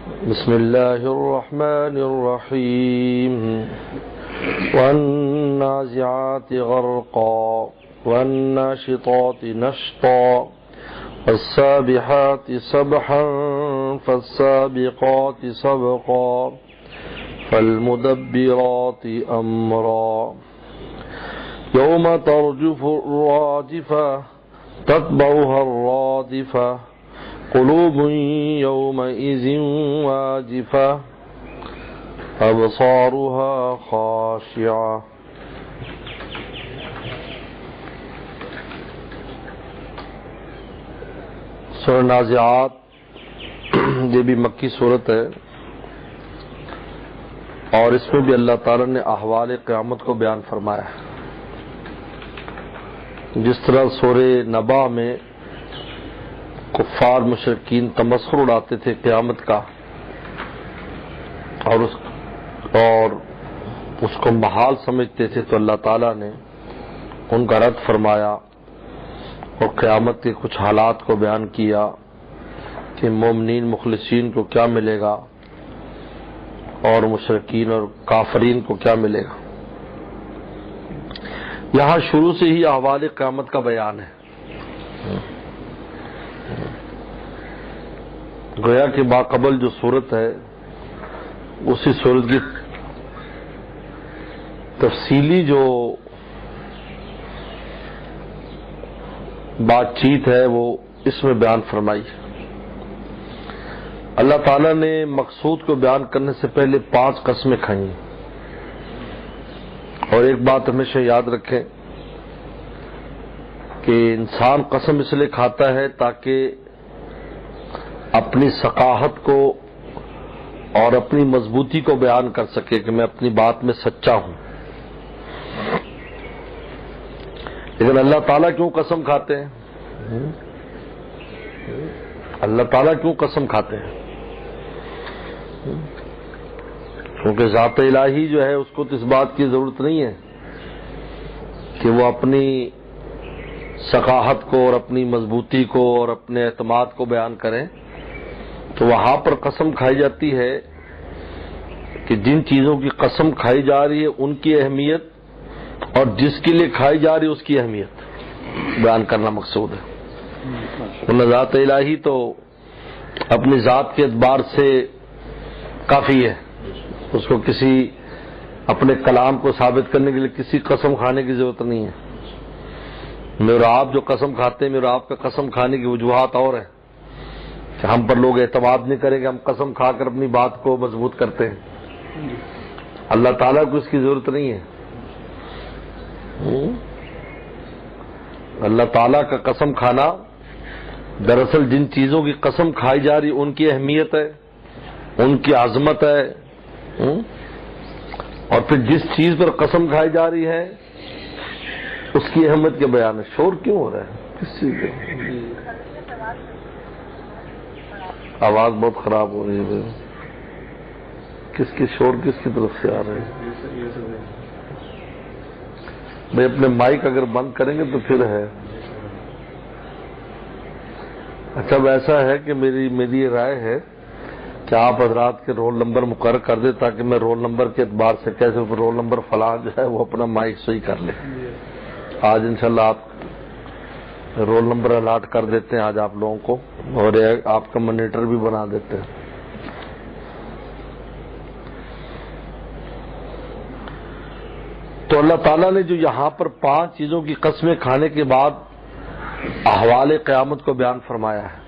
بسم الله الرحمن الرحيم والنازعات غرقا والناشطات نشطا والسابحات سبحا فالسابقات سبقا فالمدبرات أمرا يوم ترجف الراجفة تتبعها الرادفة قلوب يومئذ واجفة أبصارها خاشعة. سورہ نازعات یہ بھی مکی صورت ہے اور اس میں بھی اللہ تعالی نے احوال قیامت کو بیان فرمایا ہے. جس طرح سورہ نبا میں کفار مشرکین تمسخر اڑاتے تھے قیامت کا اور اس کو محال سمجھتے تھے، تو اللہ تعالیٰ نے ان کا رد فرمایا اور قیامت کے کچھ حالات کو بیان کیا کہ مومنین مخلصین کو کیا ملے گا اور مشرکین اور کافرین کو کیا ملے گا. یہاں شروع سے ہی احوال قیامت کا بیان ہے. گویا کہ باقبل جو صورت ہے اسی صورت کی تفصیلی جو بات چیت ہے وہ اس میں بیان فرمائی. اللہ تعالیٰ نے مقصود کو بیان کرنے سے پہلے 5 قسمیں کھائیں. اور ایک بات ہمیشہ یاد رکھیں کہ انسان قسم اس لیے کھاتا ہے تاکہ اپنی ثقافت کو اور اپنی مضبوطی کو بیان کر سکے کہ میں اپنی بات میں سچا ہوں. لیکن اللہ تعالیٰ کیوں قسم کھاتے ہیں؟ اللہ تعالیٰ کیوں قسم کھاتے ہیں؟ کیونکہ ذات الہی جو ہے اس کو تو اس بات کی ضرورت نہیں ہے کہ وہ اپنی ثقافت کو اور اپنی مضبوطی کو اور اپنے اعتماد کو بیان کریں. تو وہاں پر قسم کھائی جاتی ہے کہ جن چیزوں کی قسم کھائی جا رہی ہے ان کی اہمیت اور جس کے لیے کھائی جا رہی ہے اس کی اہمیت بیان کرنا مقصود ہے. ذات الہی تو اپنی ذات کے اعتبار سے کافی ہے، اس کو کسی اپنے کلام کو ثابت کرنے کے لیے کسی قسم کھانے کی ضرورت نہیں ہے. میرے آپ جو قسم کھاتے ہیں، میرے آپ کا قسم کھانے کی وجوہات اور ہیں کہ ہم پر لوگ اعتماد نہیں کریں گے، ہم قسم کھا کر اپنی بات کو مضبوط کرتے ہیں. اللہ تعالیٰ کو اس کی ضرورت نہیں ہے. اللہ تعالیٰ کا قسم کھانا دراصل جن چیزوں کی قسم کھائی جا رہی ان کی اہمیت ہے، ان کی عظمت ہے، اور پھر جس چیز پر قسم کھائی جا رہی ہے اس کی اہمیت کے بیان ہے. شور کیوں ہو رہا ہے؟ کس چیز کا آواز بہت خراب ہو رہی ہے. کس کی شور کس کی طرف سے آ رہے ہیں؟ بھائی اپنے مائک اگر بند کریں گے تو پھر ہے. اچھا ایسا ہے کہ میری یہ رائے ہے کہ آپ حضرات کے رول نمبر مقرر کر دیں تاکہ میں رول نمبر کے اعتبار سے کیسے رول نمبر فلاں جو ہے وہ اپنا مائک صحیح کر لیں. آج انشاءاللہ آپ رول نمبر الاٹ کر دیتے ہیں آج آپ لوگوں کو، اور آپ کا مانیٹر بھی بنا دیتے ہیں. تو اللہ تعالیٰ نے جو یہاں پر 5 چیزوں کی قسمیں کھانے کے بعد احوال قیامت کو بیان فرمایا ہے.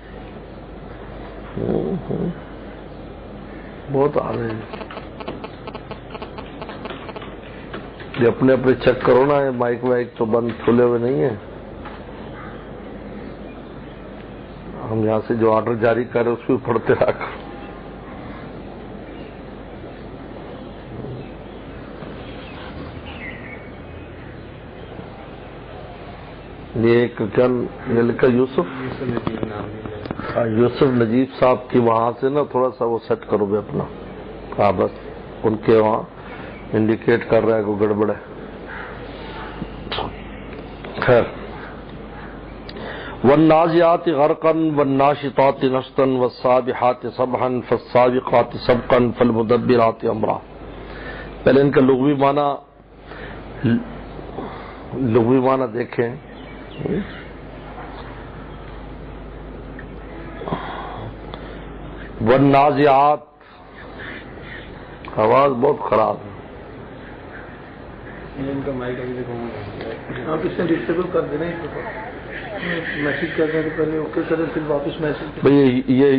بہت آ رہے ہیں یہ اپنے چیک کرو نا، مائک وائک تو بند کھلے ہوئے نہیں ہیں. ہم یہاں سے جو آرڈر جاری کر رہے اس کو پڑھتے رہا کرو. یہ ایک لکھا یوسف نجیب صاحب کی وہاں سے نا تھوڑا سا وہ سیٹ کرو گے اپنا. ہاں بس ان کے وہاں انڈیکیٹ کر رہا ہے کوئی گڑبڑ ہے. خیر والنازعات غرقا والناشطات نشطا والسابحات سبحا فالسابقات سبقا فالمدبرات امرا. پہلے ان کا لغوی معنی دیکھیں. والنازعات، آواز بہت خراب ہے. ان کا مائک ابھی دیکھو آپ اس نے ڈسٹیبل کر دینا. میسج کر دیں تو پہلے اوکے کریں پھر واپس میسج. بھئی یہ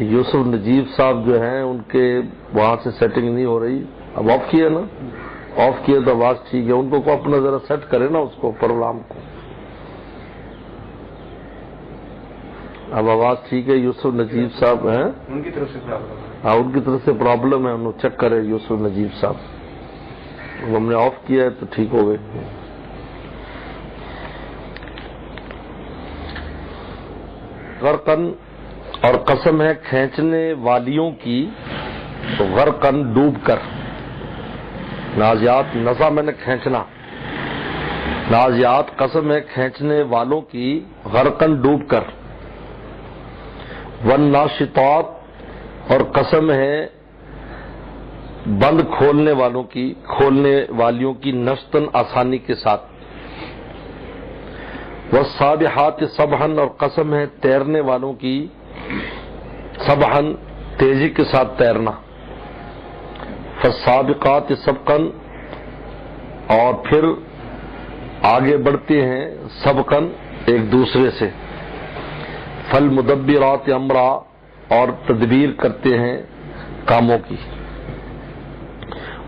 یوسف نجیب صاحب جو ہیں ان کے وہاں سے سیٹنگ نہیں ہو رہی. اب آف کیا نا، آف کیا تو آواز ٹھیک ہے. ان کو اپنا ذرا سیٹ کرے نا اس کو پروگرام کو. اب آواز ٹھیک ہے. یوسف نجیب صاحب ہیں ان کی طرف سے پرابلم ہے. ہاں ان کی طرف سے پرابلم ہے. انہوں چیک کرے یوسف نجیب صاحب. ہم نے آف کیا ہے تو ٹھیک ہو گئے. غرقن اور قسم ہے کھینچنے والیوں کی، تو غرقن ڈوب کر. نازعات نزع میں نے کھینچنا. نازعات قسم ہے کھینچنے والوں کی، غرقن ڈوب کر. والناشطات اور قسم ہے بند کھولنے والوں کی، کھولنے والیوں کی، نشطن آسانی کے ساتھ. والسابحات سبحن اور قسم ہے تیرنے والوں کی، سبحن تیزی کے ساتھ تیرنا. فالسابقات سبقن اور پھر آگے بڑھتے ہیں، سبقن ایک دوسرے سے. فالمدبرات امرا اور تدبیر کرتے ہیں کاموں کی.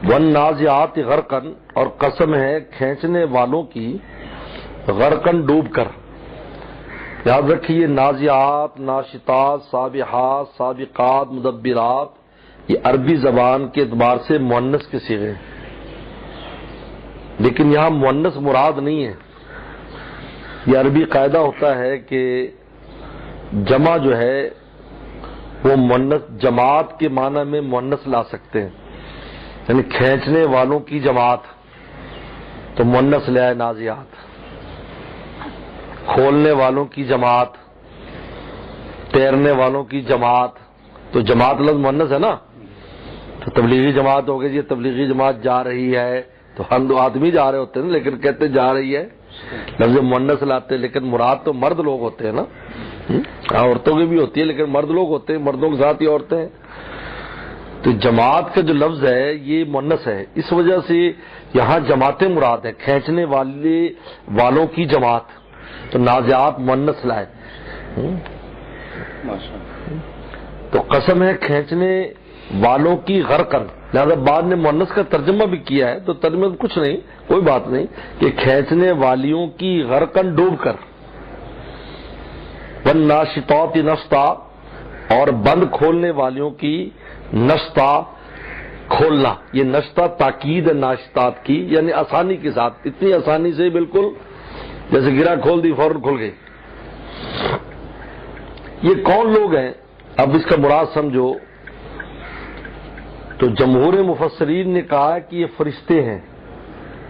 والنازعات غرقن اور قسم ہے کھینچنے والوں کی، غرقن ڈوب کر. یاد رکھیے نازعات، ناشطات، سابحات، سابقات، مدبرات یہ عربی زبان کے اعتبار سے مؤنث کے صیغے ہیں، لیکن یہاں مؤنث مراد نہیں ہے. یہ عربی قاعدہ ہوتا ہے کہ جمع جو ہے وہ مؤنث جماعت کے معنی میں مؤنث لا سکتے ہیں. یعنی کھینچنے والوں کی جماعت تو مؤنث لے آئے نازعات. کھولنے والوں کی جماعت، تیرنے والوں کی جماعت، تو جماعت لفظ مؤنث ہے نا. تو تبلیغی جماعت ہو گئی. یہ تبلیغی جماعت جا رہی ہے تو ہم دو آدمی جا رہے ہوتے ہیں لیکن کہتے جا رہی ہے، لفظ مؤنث لاتے. لیکن مراد تو مرد لوگ ہوتے ہیں نا. عورتوں کی بھی ہوتی ہے لیکن مرد لوگ ہوتے ہیں، مردوں کے ساتھ ہی عورتیں ہیں. تو جماعت کا جو لفظ ہے یہ مؤنث ہے. اس وجہ سے یہاں جماعتیں مراد ہیں، کھینچنے والوں کی جماعت. تو نازعات مؤنث لائے. تو قسم ہے کھینچنے والوں کی غرقن. لہذا بعد نے مؤنث کا ترجمہ بھی کیا ہے تو ترجمہ کچھ نہیں، کوئی بات نہیں، کہ کھینچنے والیوں کی غرقن ڈوب کر. والناشطات نشطا اور بند کھولنے والیوں کی، نشطا کھولنا. یہ نشطا تاکید ہے ناشطات کی، یعنی آسانی کے ساتھ، اتنی آسانی سے بالکل جیسے گرا کھول دی فوراً کھل گئی. یہ کون لوگ ہیں؟ اب اس کا مراد سمجھو. تو جمہور مفسرین نے کہا کہ یہ فرشتے ہیں.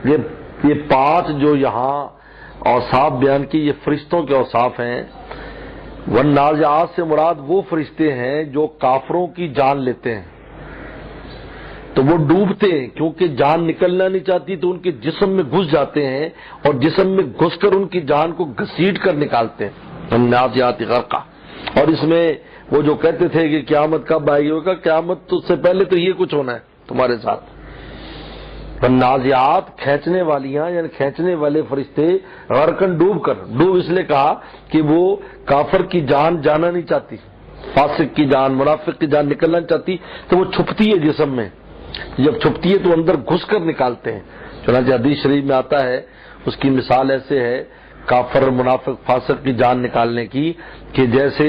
یہ 5 جو یہاں اوصاف بیان کی یہ فرشتوں کے اوصاف ہیں. والنازعات سے مراد وہ فرشتے ہیں جو کافروں کی جان لیتے ہیں. تو وہ ڈوبتے ہیں کیونکہ جان نکلنا نہیں چاہتی تو ان کے جسم میں گھس جاتے ہیں اور جسم میں گھس کر ان کی جان کو گھسیٹ کر نکالتے ہیں. النازعات غرقا. اور اس میں وہ جو کہتے تھے کہ قیامت کب آئے گی، ہوگا قیامت تو اس سے پہلے تو یہ کچھ ہونا ہے تمہارے ساتھ. النازعات کھینچنے والیاں یعنی کھینچنے والے فرشتے، غرقن ڈوب کر. ڈوب اس لیے کہا کہ وہ کافر کی جان جانا نہیں چاہتی، فاسق کی جان، منافق کی جان نکلنا نہیں چاہتی تو وہ چھپتی ہے جسم میں. جب چھپتی ہے تو اندر گھس کر نکالتے ہیں. چنانچہ حدیث شریف میں آتا ہے، اس کی مثال ایسے ہے کافر منافق فاسق کی جان نکالنے کی کہ جیسے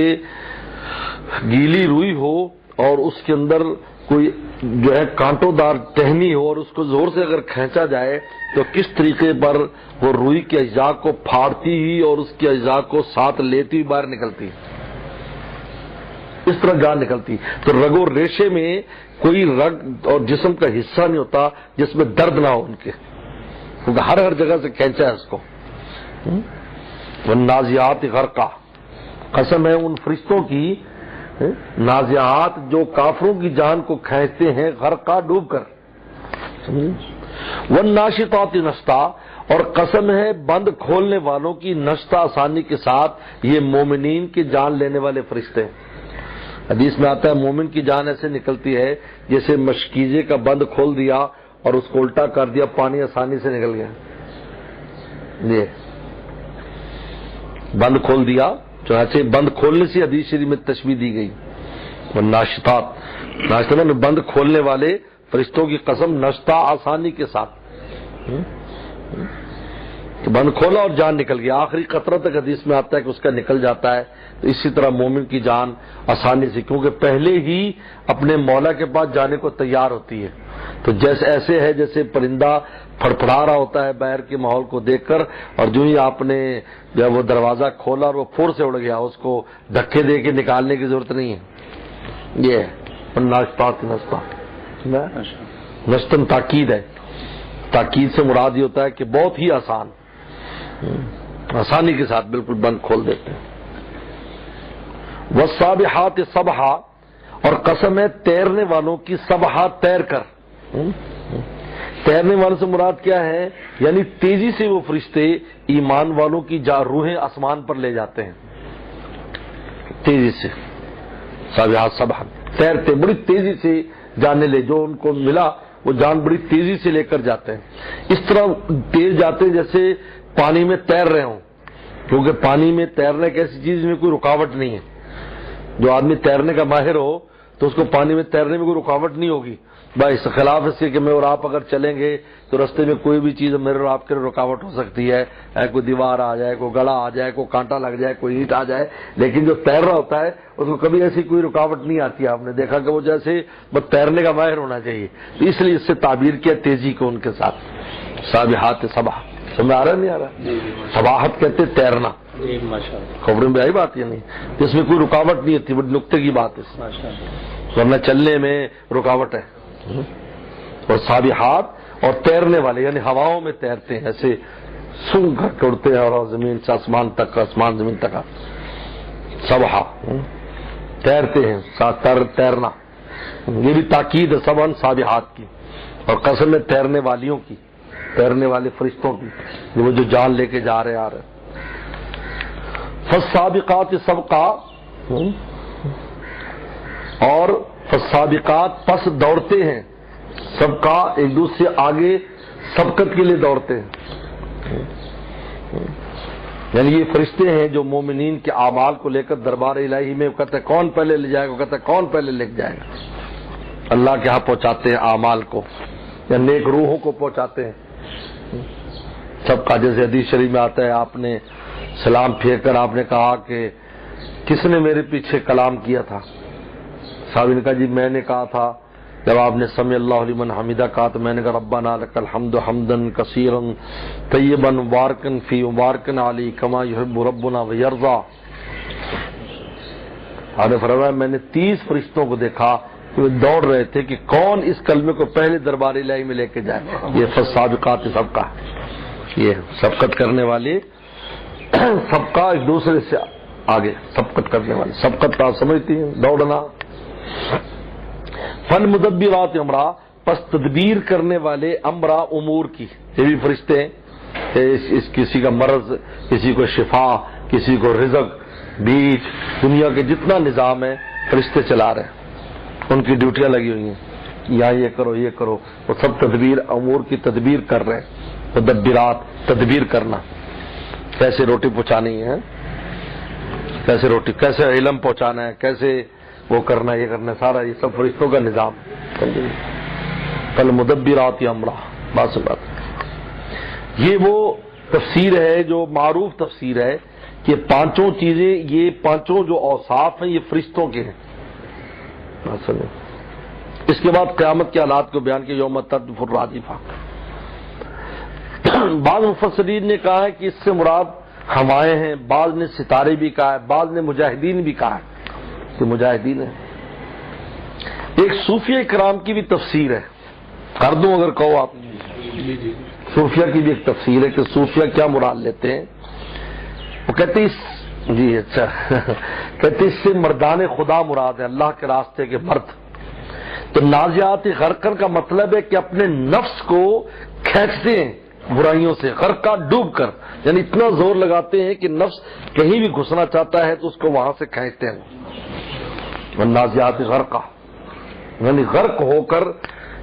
گیلی روئی ہو اور اس کے اندر کوئی جو ہے کانٹوں دار ٹہنی ہو اور اس کو زور سے اگر کھینچا جائے تو کس طریقے پر وہ روئی کے اجزاء کو پھاڑتی ہی اور اس کے اجزاء کو ساتھ لیتی ہوئی باہر نکلتی، اس طرح جان نکلتی. تو رگ و ریشے میں کوئی رگ اور جسم کا حصہ نہیں ہوتا جس میں درد نہ ہو ان کے. کیونکہ ہر جگہ سے کھینچا ہے اس کو. والنازعات غرقا، قسم ہے ان فرشتوں کی نازعات جو کافروں کی جان کو کھینچتے ہیں، غرقا ڈوب کر. والناشطات نشطا، اور قسم ہے بند کھولنے والوں کی نشطہ آسانی کے ساتھ، یہ مومنین کی جان لینے والے فرشتے ہیں. حدیث میں آتا ہے مومن کی جان ایسے نکلتی ہے جیسے مشکیزے کا بند کھول دیا اور اس کو الٹا کر دیا، پانی آسانی سے نکل گیا. یہ بند کھول دیا، چنانچہ بند کھولنے سے حدیث شریف میں تشبیہ دی گئی. والناشطات، ناشطہ میں بند کھولنے والے فرشتوں کی قسم، نشطہ آسانی کے ساتھ، کہ بند کھولا اور جان نکل گیا، آخری قطرہ تک حدیث میں آتا ہے کہ اس کا نکل جاتا ہے. تو اسی طرح مومن کی جان آسانی سے، کیونکہ پہلے ہی اپنے مولا کے پاس جانے کو تیار ہوتی ہے. تو جیسے ایسے ہے جیسے پرندہ پھڑپھڑا رہا ہوتا ہے باہر کے ماحول کو دیکھ کر، اور جو ہی آپ نے جب وہ دروازہ کھولا اور وہ پھور سے اڑ گیا، اس کو دھکے دے کے نکالنے کی ضرورت نہیں ہے. یہ ہے ناشطات نشطہ. نشتن تاکید ہے، تاکید سے مراد یہ ہوتا ہے کہ بہت ہی آسانی کے ساتھ بالکل بند کھول دیتے ہیں. والسابحات سبحا، اور قسم ہے تیرنے والوں کی، سبحا تیر کر. تیرنے والوں سے مراد کیا ہے؟ یعنی تیزی سے وہ فرشتے ایمان والوں کی روحیں آسمان پر لے جاتے ہیں، تیزی سے. سابحات سبحا، تیرتے بڑی تیزی سے جانے لے، جو ان کو ملا وہ جان بڑی تیزی سے لے کر جاتے ہیں. اس طرح تیز جاتے ہیں جیسے پانی میں تیر رہے ہوں، کیونکہ پانی میں تیرنا ایک ایسی چیز میں کوئی رکاوٹ نہیں ہے. جو آدمی تیرنے کا ماہر ہو تو اس کو پانی میں تیرنے میں کوئی رکاوٹ نہیں ہوگی. بھائی اس خلاف اس کے کہ میں اور آپ اگر چلیں گے تو رستے میں کوئی بھی چیز میرے اور آپ کے رکاوٹ ہو سکتی ہے، کوئی دیوار آ جائے، کوئی گڑا آ جائے، کوئی کانٹا لگ جائے، کوئی اینٹ آ جائے. لیکن جو تیر رہا ہوتا ہے اس کو کبھی ایسی کوئی رکاوٹ نہیں آتی. آپ نے دیکھا کہ وہ جیسے بس تیرنے کا ماہر ہونا چاہیے. اس لیے اس سے تعبیر کیا تیزی کو ان کے ساتھ. سابحات سبحا، سمجھ آ رہا نہیں آ رہا؟ سباحت کہتے تیرنا. خبروں میں آئی بات یہ نہیں، اس میں کوئی رکاوٹ نہیں ہوتی، بڑی نقطے کی بات ہے، ورنہ چلنے میں رکاوٹ ہے. اور سابحات، اور تیرنے والے یعنی ہواؤں میں تیرتے ہیں، ایسے سن کر اڑتے ہیں اور زمین سے آسمان تک، آسمان زمین تک. سبحا تیرتے ہیں، تیرنا. یہ بھی تاکید ہے سبحا سابحات کی، اور قسم ہے تیرنے والیوں کی، تیرنے والے فرشتوں کی، وہ جو جان لے کے جا رہے آ رہے. فالسابقات سبقا، اور فالسابقات پس دوڑتے ہیں، سبقا ایک دوسرے سے آگے سبقت کے لیے دوڑتے ہیں. یعنی یہ فرشتے ہیں جو مومنین کے اعمال کو لے کر دربار الہی میں کہتے ہیں کون پہلے لے جائے گا، کہتے ہیں کون پہلے لے جائے گا. اللہ کے ہاں پہنچاتے ہیں اعمال کو، یا نیک روحوں کو پہنچاتے ہیں. سب کا جیسے حدیث شریف میں آتا ہے، آپ نے سلام پھیر کر آپ نے کہا کہ کس نے میرے پیچھے کلام کیا تھا؟ صاحب نے کہا جی میں نے کہا تھا. جب آپ نے سمع اللہ لمن حمیدہ کہا تو میں نے کہا ربنا لک الحمد حمدا کثیرا طیبا مبارکا فی مبارکا علی کما یحب ربنا ویرضا. آپ نے فرمایا میں نے 30 فرشتوں کو دیکھا کہ وہ دوڑ رہے تھے کہ کون اس کلمے کو پہلے دربار الہی میں لے کے جائے. یہ فالسابقات سبقا، یہ سبقت کرنے والے، سبقا ایک دوسرے سے آگے سبقت کرنے والے. سبقت آپ سمجھتی ہیں دوڑنا. فالمدبرات امرا، پس تدبیر کرنے والے امرا امور کی. یہ بھی فرشتے ہیں، کسی کا مرض، کسی کو شفا، کسی کو رزق، بیچ دنیا کے جتنا نظام ہے فرشتے چلا رہے ہیں، ان کی ڈیوٹیاں لگی ہوئی ہیں، یہاں یہ کرو یہ کرو، وہ سب تدبیر امور کی تدبیر کر رہے ہیں. مدبرات تدبیر کرنا، کیسے روٹی پہنچانی ہے، کیسے روٹی، کیسے علم پہنچانا ہے، کیسے وہ کرنا ہے، یہ کرنا ہے، سارا یہ سب فرشتوں کا نظام. کل مدبرات امرا، بات. یہ وہ تفسیر ہے جو معروف تفسیر ہے کہ پانچوں چیزیں، یہ پانچوں جو اوصاف ہیں یہ فرشتوں کے ہیں. اس کے بعد قیامت کے حالات کو بیان کیا، یوم ترجف الراجفہ. بعض مفسرین نے کہا ہے کہ اس سے مراد ہوائیں ہیں، بعض نے ستارے بھی کہا ہے، بعض نے مجاہدین بھی کہا ہے کہ مجاہدین ہیں. ایک صوفیہ کرام کی بھی تفسیر ہے، کر دوں اگر کہو آپ. صوفیہ کی بھی ایک تفسیر ہے کہ صوفیہ کیا مراد لیتے ہیں. وہ کہتے جی اچھا کہتے اس سے مردان خدا مراد ہے، اللہ کے راستے کے مرد. تو نازعات غرقن کا مطلب ہے کہ اپنے نفس کو کھینچتے ہیں برائیوں سے، غرقہ ڈوب کر، یعنی اتنا زور لگاتے ہیں کہ نفس کہیں بھی گھسنا چاہتا ہے تو اس کو وہاں سے کھینچتے ہیں. نازعات غرقہ یعنی غرق ہو کر،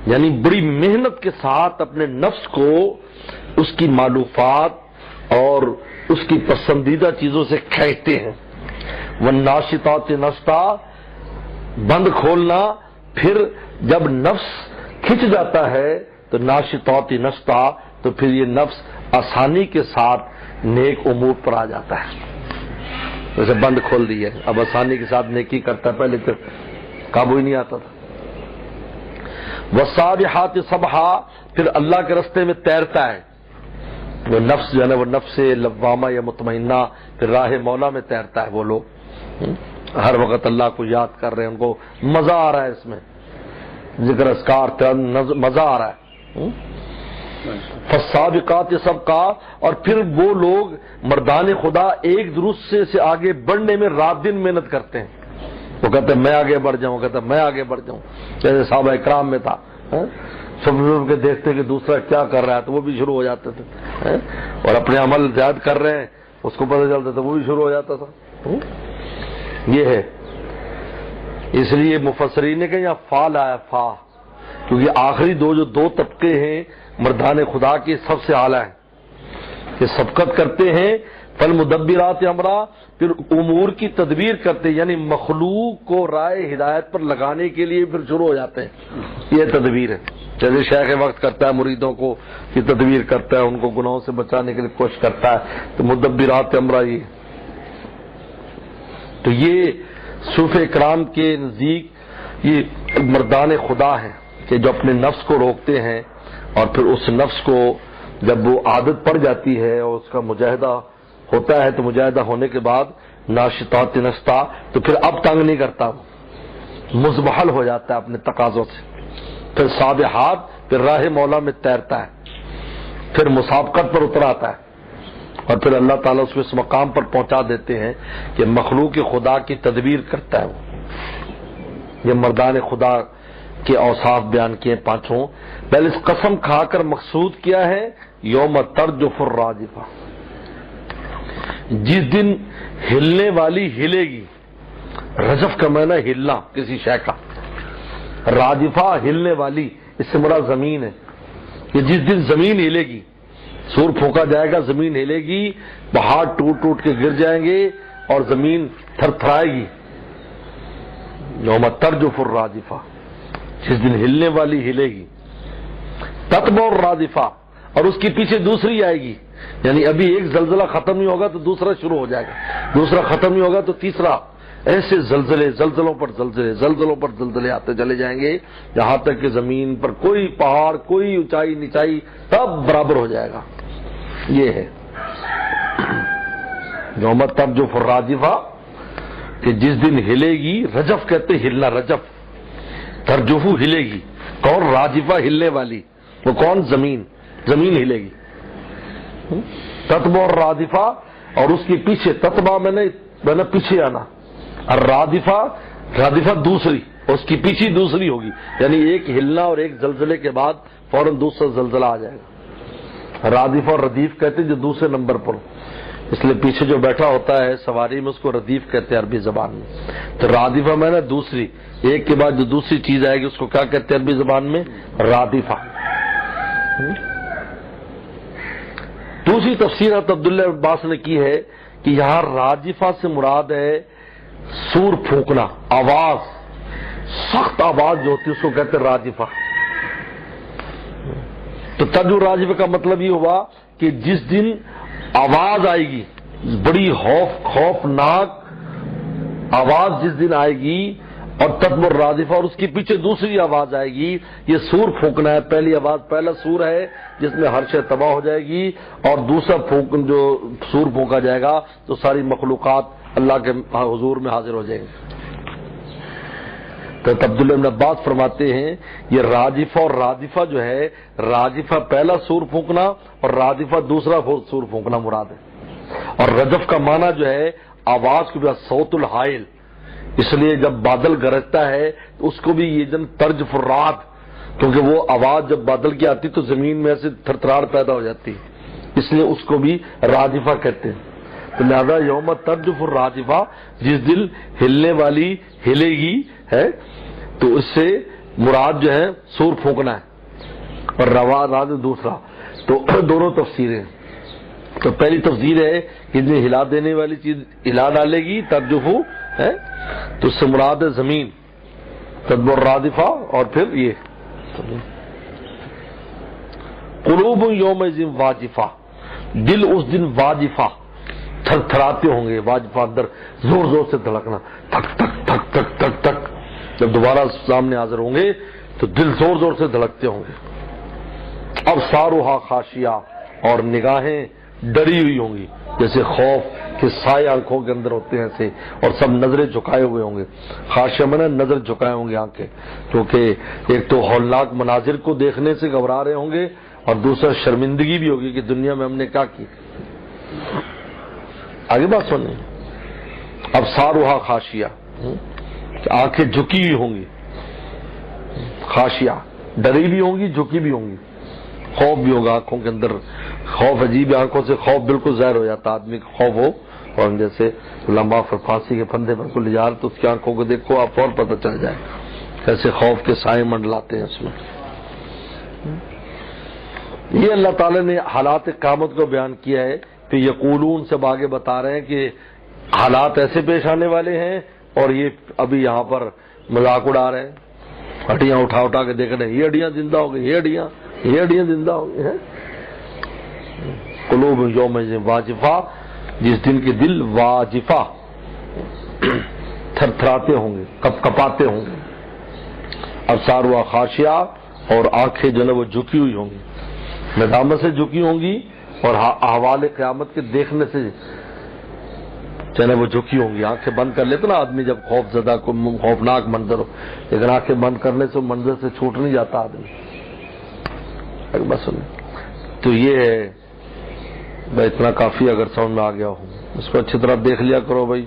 یعنی بڑی محنت کے ساتھ اپنے نفس کو اس کی معلوفات اور اس کی پسندیدہ چیزوں سے کھینچتے ہیں. والناشطات نشطا، بند کھولنا، پھر جب نفس کھنچ جاتا ہے تو ناشطات نشطا، تو پھر یہ نفس آسانی کے ساتھ نیک امور پر آ جاتا ہے. جیسے بند کھول دی ہے، اب آسانی کے ساتھ نیکی کرتا ہے، پہلے تو قابو ہی نہیں آتا تھا. والسابحات سبحا، پھر اللہ کے راستے میں تیرتا ہے. وہ نفس جو ہے نا، وہ نفس لوامہ یا مطمئنہ، پھر راہ مولا میں تیرتا ہے. وہ لوگ ہر وقت اللہ کو یاد کر رہے ہیں، ان کو مزہ آ رہا ہے، اس میں ذکر اذکار مزہ آ رہا ہے. فالسابقات سبقا، اور پھر وہ لوگ مردان خدا ایک دوسرے سے آگے بڑھنے میں رات دن محنت کرتے ہیں. وہ کہتے ہیں میں آگے بڑھ جاؤں، کہتے ہیں میں آگے بڑھ جاؤں، جیسے صحابہ اکرام میں تھا. سب لوگ کے دیکھتے کہ دوسرا کیا کر رہا ہے تو وہ بھی شروع ہو جاتے تھے، اور اپنے عمل زیادہ کر رہے ہیں اس کو پتہ چلتا تھا، وہ بھی شروع ہو جاتا تھا. یہ ہے، اس لیے مفسرین نے کہا یہاں فا لایا، فا، کیونکہ آخری دو طبقے ہیں مردان خدا کے سب سے اعلیٰ ہیں کہ سبقت کرتے ہیں. فالمدبرات امرا، پھر امور کی تدبیر کرتے، یعنی مخلوق کو رائے ہدایت پر لگانے کے لیے پھر شروع ہو جاتے ہیں. یہ تدبیر ہے، جیسے شیخ وقت کرتا ہے مریدوں کو یہ تدبیر کرتا ہے، ان کو گناہوں سے بچانے کے لیے کوشش کرتا ہے. تو مدبرات امرا یہ، تو یہ صوفیہ اکرام کے نزدیک یہ مردان خدا ہے کہ جو اپنے نفس کو روکتے ہیں، اور پھر اس نفس کو جب وہ عادت پڑ جاتی ہے اور اس کا مجاہدہ ہوتا ہے، تو مجاہدہ ہونے کے بعد ناشطات نشطا، تو پھر اب تنگ نہیں کرتا، وہ مزبحل ہو جاتا ہے اپنے تقاضوں سے. پھر سابحات، پھر راہ مولا میں تیرتا ہے، پھر مسابقت پر اتر آتا ہے، اور پھر اللہ تعالیٰ اس کو اس مقام پر پہنچا دیتے ہیں کہ مخلوق خدا کی تدبیر کرتا ہے. وہ یہ مردان خدا کے اوصاف بیان کیے پانچوں. پہلے اس قسم کھا کر مقصود کیا ہے، یوم ترجف الراجفہ، جس دن ہلنے والی ہلے گی. رجف کا معنی ہلنا کسی شے کا، راجفہ ہلنے والی، اس سے مراد زمین ہے. کہ جس دن زمین ہلے گی، سور پھونکا جائے گا، زمین ہلے گی، پہاڑ ٹوٹ ٹوٹ کے گر جائیں گے اور زمین تھر تھرائے گی. یوم ترجف الراجفہ، جس دن ہلنے والی ہلے گی. تتبع الرادفہ، اور اس کے پیچھے دوسری آئے گی، یعنی ابھی ایک زلزلہ ختم نہیں ہوگا تو دوسرا شروع ہو جائے گا، دوسرا ختم نہیں ہوگا تو تیسرا. ایسے زلزلے، زلزلوں پر زلزلے، زلزلوں پر زلزلے آتے چلے جائیں گے، یہاں تک کہ زمین پر کوئی پہاڑ، کوئی اونچائی نیچائی سب برابر ہو جائے گا. یہ ہے یوم ترجف الراجفہ، کہ جس دن ہلے گی. رجف کہتے ہلنا، رجف، ترجفو ہلے گی. کون؟ راجفہ ہلنے والی. وہ کون؟ زمین، زمین ہلے گی. تتبع الرادفہ، اور اس کے پیچھے، تتبع میں نے پیچھے آنا، اور رادفہ دوسری، اس کی پیچھے دوسری ہوگی، یعنی ایک ہلنا اور ایک زلزلے کے بعد فوراً دوسرا زلزلہ آ جائے گا. رادفہ اور ردیف کہتے ہیں جو دوسرے نمبر پر، اس لیے پیچھے جو بیٹھا ہوتا ہے سواری میں اس کو ردیف کہتے ہیں عربی زبان میں. تو رادفہ میں نے دوسری، ایک کے بعد جو دوسری چیز آئے گی اس کو کیا کہتے ہیں عربی زبان میں؟ رادفہ. دوسری تفسیر حضرت عبداللہ عباس نے کی ہے کہ یہاں راجفہ سے مراد ہے سور پھونکنا، آواز، سخت آواز جو ہوتی ہے اس کو کہتے ہیں راجفہ. تو ترجف راجفہ کا مطلب یہ ہوا کہ جس دن آواز آئے گی، بڑی خوفناک آواز جس دن آئے گی، اور تتبع الرادفہ، اور اس کے پیچھے دوسری آواز آئے گی. یہ سور پھونکنا ہے. پہلی آواز، پہلا سور ہے جس میں ہر شے تباہ ہو جائے گی، اور دوسرا جو سور پھونکا جائے گا تو ساری مخلوقات اللہ کے حضور میں حاضر ہو جائیں گے. تو عبداللہ ابن عباس فرماتے ہیں یہ راجفہ اور رادفہ جو ہے، راجفہ پہلا سور پھونکنا اور رادفہ دوسرا سور پھونکنا مراد ہے. اور رجف کا معنی جو ہے آواز کو بھی صوت الحائل، اس لیے جب بادل گرجتا ہے تو اس کو بھی یہ جن ترجف الرعد، کیونکہ وہ آواز جب بادل کی آتی تو زمین میں ایسے تھرتھراہٹ پیدا ہو جاتی، اس لیے اس کو بھی راجفہ کہتے ہیں. تو لہذا یوم ترجف الراجفہ، جس دل ہلنے والی ہلے گی ہے، تو اس سے مراد جو ہے سور پھونکنا ہے، اور راد دوسرا. تو دونوں تفسیریں. تو پہلی تفسیر ہے کہ ہلا دینے والی چیز ہلا ڈالے گی ترجفو ہے، تو اس سے مراد ہے زمین، تدبر الرادفہ. اور پھر یہ قلوب یومئذ واجفہ، دل اس دن واجفہ تھر تھراتے ہوں گے. واجفہ اندر زور زور سے دھڑکنا، تھک تھک تھک تھک تھک تھک. جب دوبارہ سامنے حاضر ہوں گے تو دل زور زور سے دھڑکتے ہوں گے. اب ساروہا خاشیہ، اور نگاہیں ڈری ہوئی ہوں گی، جیسے خوف کے سائے آنکھوں کے اندر ہوتے ہیں ایسے، اور سب نظریں جھکائے ہوئے ہوں گے. خاشیہ میں نظر جھکائے ہوں گے آنکھیں، کیونکہ ایک تو ہولناک مناظر کو دیکھنے سے گھبرا رہے ہوں گے، اور دوسرا شرمندگی بھی ہوگی کہ دنیا میں ہم نے کیا کی. آگے بات سنیں. اب ساروہا خاشیہ، آنکھیں جھکی ہوئی ہوں گی. خاشیہ ڈری بھی ہوں گی، جھکی بھی ہوں گی. خوف بھی ہوگا آنکھوں کے اندر. خوف عجیب، آنکھوں سے خوف بالکل ظاہر ہو جاتا آدمی کا خوف ہو، اور جیسے لمبا پھانسی کے پھندے پر کو لے جا رہے تو اس کی آنکھوں کو دیکھو آپ اور پتہ چل جائے کیسے خوف کے سائے منڈلاتے ہیں اس میں. یہ اللہ تعالیٰ نے حالات قیامت کو بیان کیا ہے. کہ یقولون سے آگے بتا رہے ہیں کہ حالات ایسے پیش آنے والے ہیں، اور یہ ابھی یہاں پر مذاق اڑا رہے ہیں. ہڈیاں اٹھا اٹھا کے دیکھ رہے ہیں، یہ ہڈیاں زندہ ہو گئی، یہ ہڈیاں زندہ ہو گئی ہیں. قلوب یومئذ واجفہ، جس دن کے دل واجفہ تھر تھراتے ہوں گے، کپ کپاتے ہوں گے. ابصارها خاشعہ، اور آنکھیں جو ہے وہ جھکی ہوئی ہوں گی، ندامت سے جھکی ہوں گی، اور احوال قیامت کے دیکھنے سے چلے وہ جھکی ہوں گی. آنکھیں بند کر لیتے نا آدمی جب خوف زدہ کو خوفناک منظر ہو، لیکن آنکھیں بند کرنے سے منظر سے چھوٹ نہیں جاتا آدمی. بس تو یہ ہے اتنا کافی، اگر سمجھ میں آ گیا ہو اس کو اچھی طرح دیکھ لیا کرو بھائی.